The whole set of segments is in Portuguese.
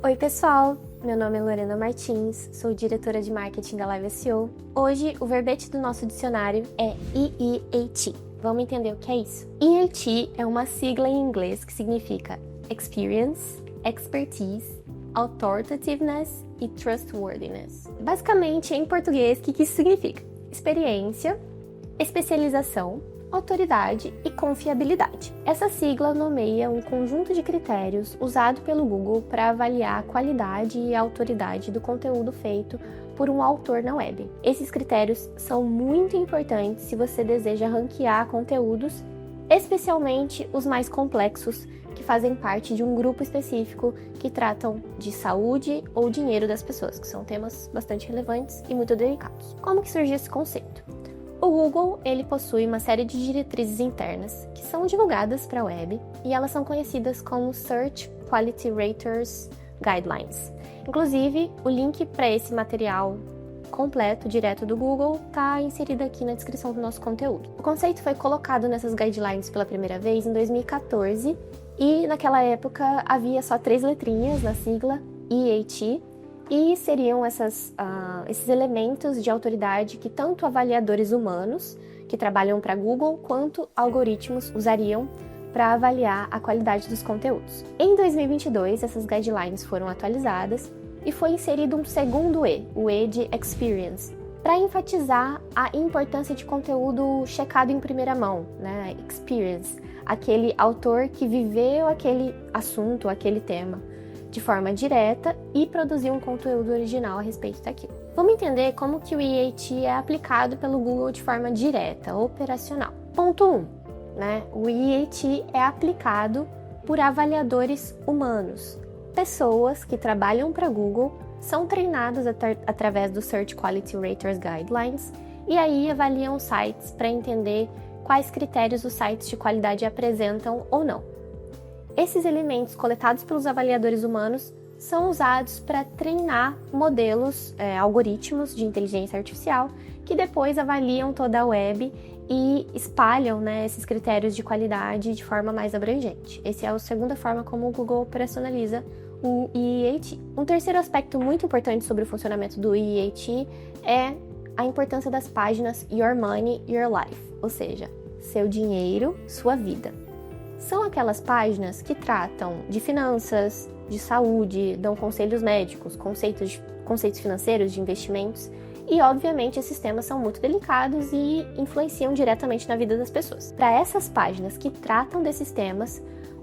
Oi pessoal, meu nome é Lorena Martins, sou diretora de marketing da Live SEO. Hoje o verbete do nosso dicionário é EEAT. Vamos entender o que é isso? EAT é uma sigla em inglês que significa Experience, Expertise, Authoritativeness e Trustworthiness. Basicamente, em português, o que isso significa? Experiência, especialização, autoridade e confiabilidade. Essa sigla nomeia um conjunto de critérios usado pelo Google para avaliar a qualidade e a autoridade do conteúdo feito por um autor na web. Esses critérios são muito importantes se você deseja ranquear conteúdos, especialmente os mais complexos, que fazem parte de um grupo específico que tratam de saúde ou dinheiro das pessoas, que são temas bastante relevantes e muito delicados. Como que surgiu esse conceito? O Google, ele possui uma série de diretrizes internas que são divulgadas para a web e elas são conhecidas como Search Quality Raters Guidelines. Inclusive, o link para esse material completo, direto do Google, está inserido aqui na descrição do nosso conteúdo. O conceito foi colocado nessas guidelines pela primeira vez em 2014 e naquela época havia só 3 letrinhas na sigla EAT, e seriam esses elementos de autoridade que tanto avaliadores humanos que trabalham para Google quanto algoritmos usariam para avaliar a qualidade dos conteúdos. Em 2022, essas guidelines foram atualizadas e foi inserido um segundo E, o E de Experience, para enfatizar a importância de conteúdo checado em primeira mão, né? Experience, aquele autor que viveu aquele assunto, aquele tema de forma direta e produzir um conteúdo original a respeito daquilo. Vamos entender como que o EAT é aplicado pelo Google de forma direta, operacional. Ponto 1, né? O EAT é aplicado por avaliadores humanos. Pessoas que trabalham para Google são treinadas através do Search Quality Raters Guidelines e aí avaliam sites para entender quais critérios os sites de qualidade apresentam ou não. Esses elementos coletados pelos avaliadores humanos são usados para treinar modelos, algoritmos de inteligência artificial, que depois avaliam toda a web e espalham, né, esses critérios de qualidade de forma mais abrangente. Essa é a segunda forma como o Google operacionaliza o EAT. Um terceiro aspecto muito importante sobre o funcionamento do EAT é a importância das páginas Your Money, Your Life, ou seja, seu dinheiro, sua vida. São aquelas páginas que tratam de finanças, de saúde, dão conselhos médicos, conceitos financeiros, de investimentos, e obviamente esses temas são muito delicados e influenciam diretamente na vida das pessoas. Para essas páginas que tratam desses temas,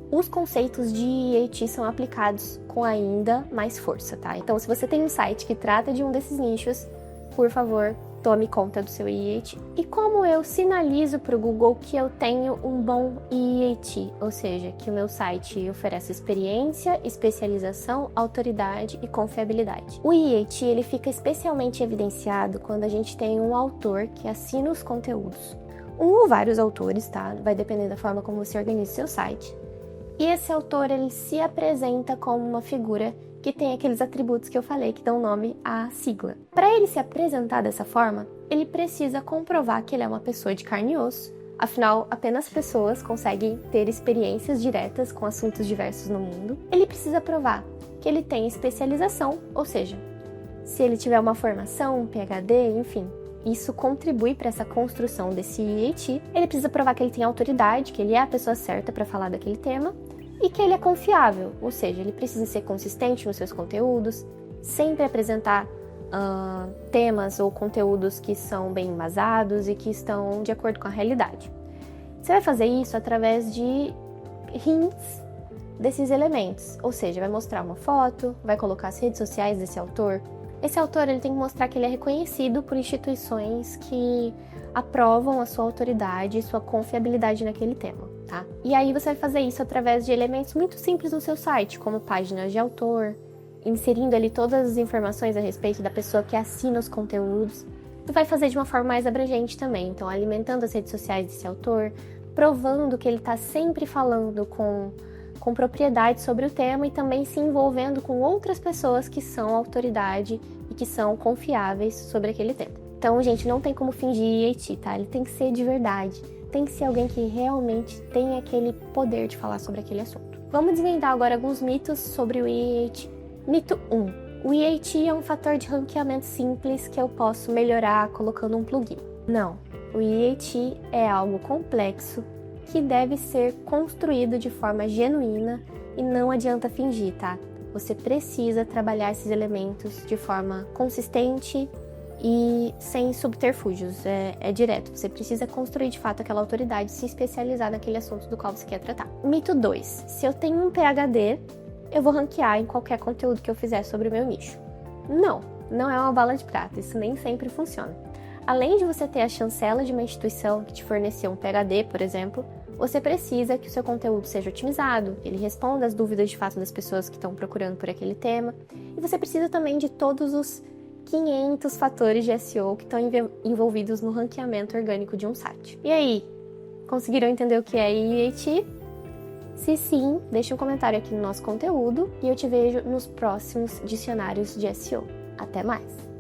os conceitos de EAT são aplicados com ainda mais força, tá? Então, se você tem um site que trata de um desses nichos, por favor, tome conta do seu EAT. E como eu sinalizo para o Google que eu tenho um bom EAT, ou seja, que o meu site oferece experiência, especialização, autoridade e confiabilidade. O EAT ele fica especialmente evidenciado quando a gente tem um autor que assina os conteúdos. Um ou vários autores, tá? Vai depender da forma como você organiza o seu site. E esse autor ele se apresenta como uma figura que tem aqueles atributos que eu falei que dão nome à sigla. Para ele se apresentar dessa forma, ele precisa comprovar que ele é uma pessoa de carne e osso, afinal, apenas pessoas conseguem ter experiências diretas com assuntos diversos no mundo. Ele precisa provar que ele tem especialização, ou seja, se ele tiver uma formação, um PhD, enfim, isso contribui para essa construção desse EAT. Ele precisa provar que ele tem autoridade, que ele é a pessoa certa para falar daquele tema, e que ele é confiável, ou seja, ele precisa ser consistente nos seus conteúdos, sempre apresentar temas ou conteúdos que são bem embasados e que estão de acordo com a realidade. Você vai fazer isso através de hints desses elementos, ou seja, vai mostrar uma foto, vai colocar as redes sociais desse autor. Esse autor ele tem que mostrar que ele é reconhecido por instituições que aprovam a sua autoridade e sua confiabilidade naquele tema, tá? E aí você vai fazer isso através de elementos muito simples no seu site, como páginas de autor, inserindo ali todas as informações a respeito da pessoa que assina os conteúdos. Tu vai fazer de uma forma mais abrangente também, então alimentando as redes sociais desse autor, provando que ele está sempre falando com propriedade sobre o tema e também se envolvendo com outras pessoas que são autoridade e que são confiáveis sobre aquele tema. Então, gente, não tem como fingir EAT, tá? Ele tem que ser de verdade. Tem que ser alguém que realmente tem aquele poder de falar sobre aquele assunto. Vamos desvendar agora alguns mitos sobre o EAT. Mito 1. O IAT é um fator de ranqueamento simples que eu posso melhorar colocando um plugin. Não, o IAT é algo complexo que deve ser construído de forma genuína e não adianta fingir, tá? Você precisa trabalhar esses elementos de forma consistente e sem subterfúgios, é direto. Você precisa construir de fato aquela autoridade, se especializar naquele assunto do qual você quer tratar. Mito 2. Se eu tenho um PhD, eu vou ranquear em qualquer conteúdo que eu fizer sobre o meu nicho. Não é uma bala de prata, isso nem sempre funciona. Além de você ter a chancela de uma instituição que te forneceu um PhD, por exemplo, você precisa que o seu conteúdo seja otimizado, que ele responda às dúvidas de fato das pessoas que estão procurando por aquele tema, e você precisa também de todos os 500 fatores de SEO que estão envolvidos no ranqueamento orgânico de um site. E aí, conseguiram entender o que é IAT? Se sim, deixe um comentário aqui no nosso conteúdo e eu te vejo nos próximos dicionários de SEO. Até mais!